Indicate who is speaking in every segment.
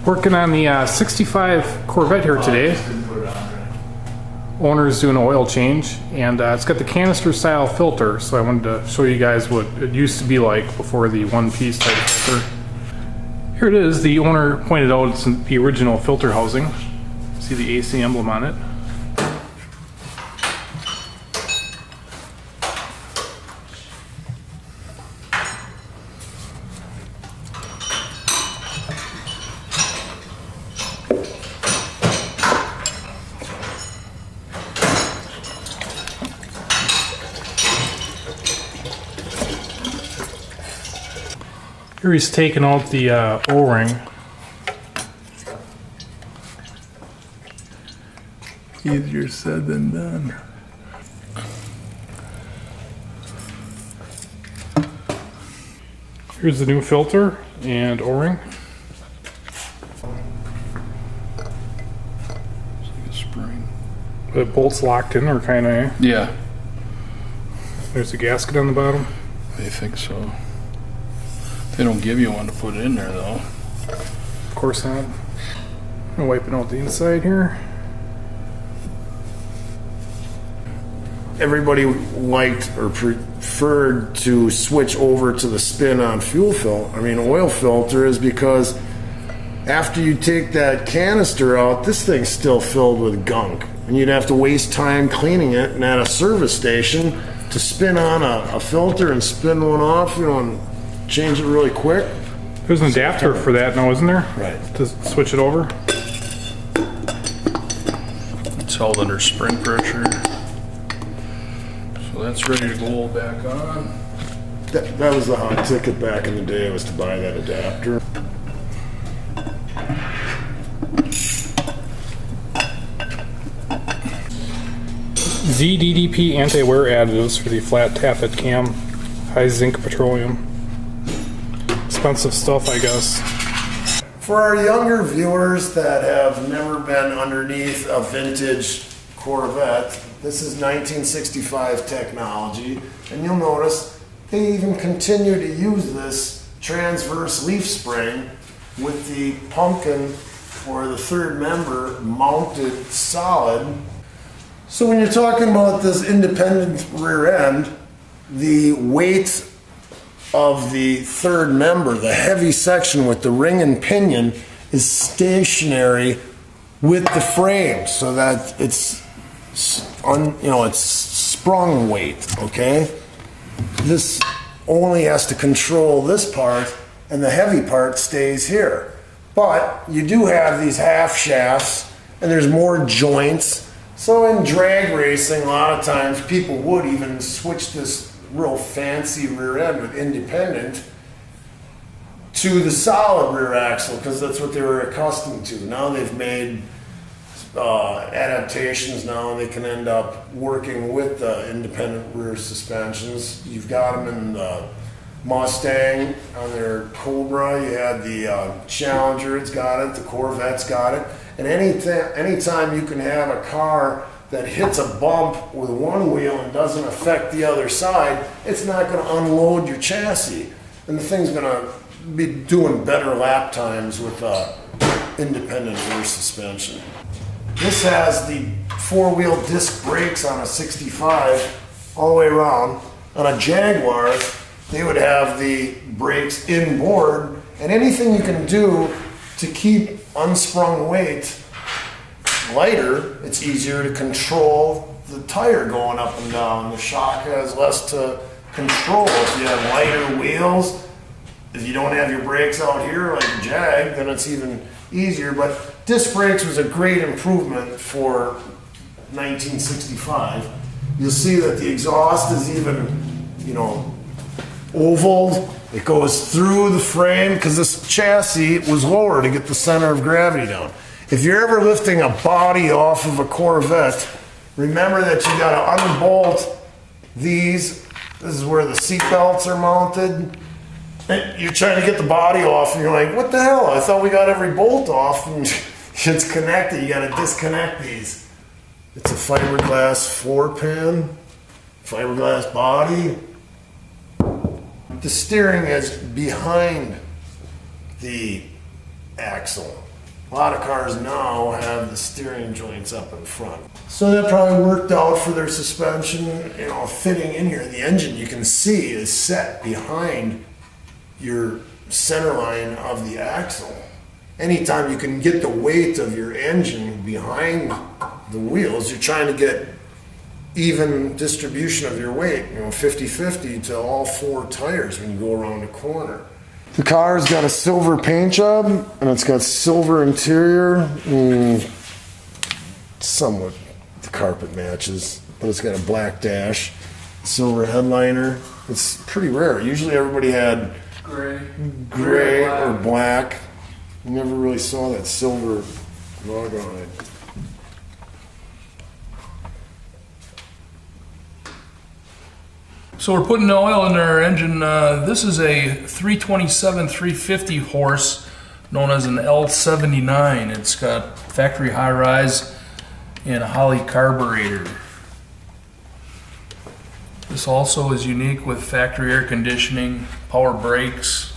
Speaker 1: Working on the 65 Corvette here today. Owner's doing an oil change, and it's got the canister style filter, so I wanted to show you guys what it used to be like before the one-piece type of filter. Here it is. The owner pointed out it's the original filter housing. See the AC emblem on it. Here he's taking out the O-ring.
Speaker 2: Easier said than done.
Speaker 1: Here's the new filter and O-ring.
Speaker 2: It's like a spring.
Speaker 1: The bolt's locked in, or kind of.
Speaker 2: Yeah,
Speaker 1: There's a gasket on the bottom.
Speaker 2: I think so. They don't give you one to put it in there though.
Speaker 1: Of course not. I'm gonna wipe it out the inside here.
Speaker 3: Everybody liked or preferred to switch over to the spin-on fuel filter. I mean, oil filter is because after you take that canister out, this thing's still filled with gunk, and you'd have to waste time cleaning it. And at a service station, to spin on a filter and spin one off, you know, and change it really quick.
Speaker 1: There's an adapter for that now, isn't there?
Speaker 3: Right.
Speaker 1: To switch it over.
Speaker 2: It's held under spring pressure. So that's ready to go back on.
Speaker 3: That was the hot ticket back in the day, was to buy that adapter.
Speaker 1: ZDDP anti-wear additives for the flat tappet cam. High zinc petroleum. Expensive stuff, I guess.
Speaker 3: For our younger viewers that have never been underneath a vintage Corvette, this is 1965 technology, and you'll notice they even continue to use this transverse leaf spring with the pumpkin or the third member mounted solid. So when you're talking about this independent rear end, the weight of the third member, the heavy section with the ring and pinion, is stationary with the frame, so that it's it's sprung weight. Okay, this only has to control this part, and the heavy part stays here. But you do have these half shafts, and there's more joints. So in drag racing, a lot of times people would even switch this real fancy rear end with independent to the solid rear axle, because that's what they were accustomed to. Now they've made adaptations now, and they can end up working with the independent rear suspensions. You've got them in the Mustang on their Cobra. You had the Challenger, it's got it. The Corvette's got it. And anytime you can have a car that hits a bump with one wheel and doesn't affect the other side, it's not going to unload your chassis. And the thing's going to be doing better lap times with independent rear suspension. This has the four-wheel disc brakes on a 65 all the way around. On a Jaguar, they would have the brakes inboard, and anything you can do to keep unsprung weight lighter, it's easier to control the tire going up and down. The shock has less to control. If you have lighter wheels, if you don't have your brakes out here like a Jag, then it's even easier. But disc brakes was a great improvement for 1965. You'll see that the exhaust is even, oval. It goes through the frame because this chassis was lower to get the center of gravity down. If you're ever lifting a body off of a Corvette, remember that you got to unbolt these. This is where the seat belts are mounted. And you're trying to get the body off, and you're like, what the hell? I thought we got every bolt off. And it's connected. You got to disconnect these. It's a fiberglass floor pan, fiberglass body. The steering is behind the axle. A lot of cars now have the steering joints up in front. So that probably worked out for their suspension, you know, fitting in here. The engine, you can see, is set behind your center line of the axle. Anytime you can get the weight of your engine behind the wheels, you're trying to get even distribution of your weight, you know, 50-50 to all four tires when you go around the corner. The car's got a silver paint job, and it's got silver interior. Somewhat the carpet matches, but it's got a black dash, silver headliner. It's pretty rare. Usually everybody had gray or black. You never really saw that silver log on it.
Speaker 2: So we're putting the oil in our engine. This is a 327 350 horse known as an L79. It's got factory high rise and a Holley carburetor. This also is unique with factory air conditioning, power brakes.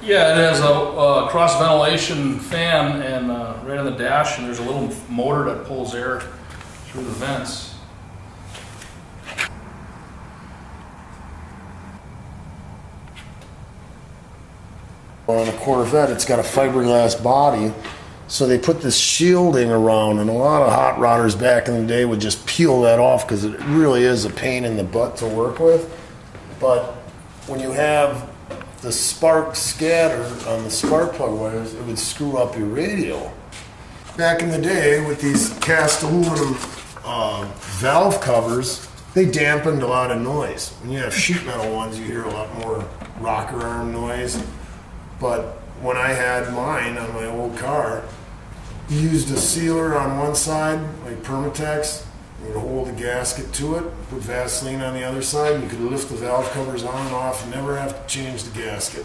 Speaker 2: Yeah, it has a cross ventilation fan and right on the dash, and there's a little motor that pulls air through the vents.
Speaker 3: On a Corvette, it's got a fiberglass body, so they put this shielding around, and a lot of hot rodders back in the day would just peel that off because it really is a pain in the butt to work with. But when you have the spark scatter on the spark plug wires, it would screw up your radio. Back in the day, with these cast aluminum valve covers, they dampened a lot of noise. When you have sheet metal ones, you hear a lot more rocker arm noise. But when I had mine on my old car, you used a sealer on one side, like Permatex. You would hold a gasket to it, put Vaseline on the other side, and you could lift the valve covers on and off and never have to change the gasket.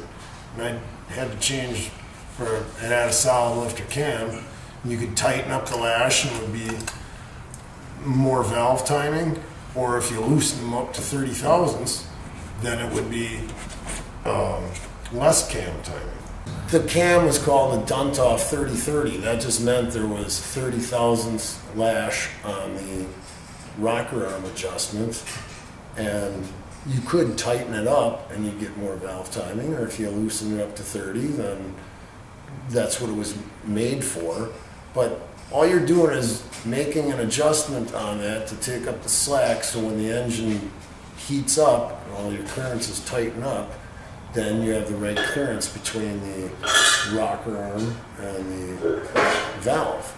Speaker 3: And I had to change it had a solid lifter cam. You could tighten up the lash and it would be more valve timing, or if you loosen them up to 30 thousandths, then it would be less cam timing. The cam was called the Duntov 3030. That just meant there was 30 thousandths lash on the rocker arm adjustment, and you could tighten it up and you get more valve timing, or if you loosen it up to 30, then that's what it was made for. But all you're doing is making an adjustment on that to take up the slack, so when the engine heats up and all your clearances tighten up, then you have the right clearance between the rocker arm and the valve.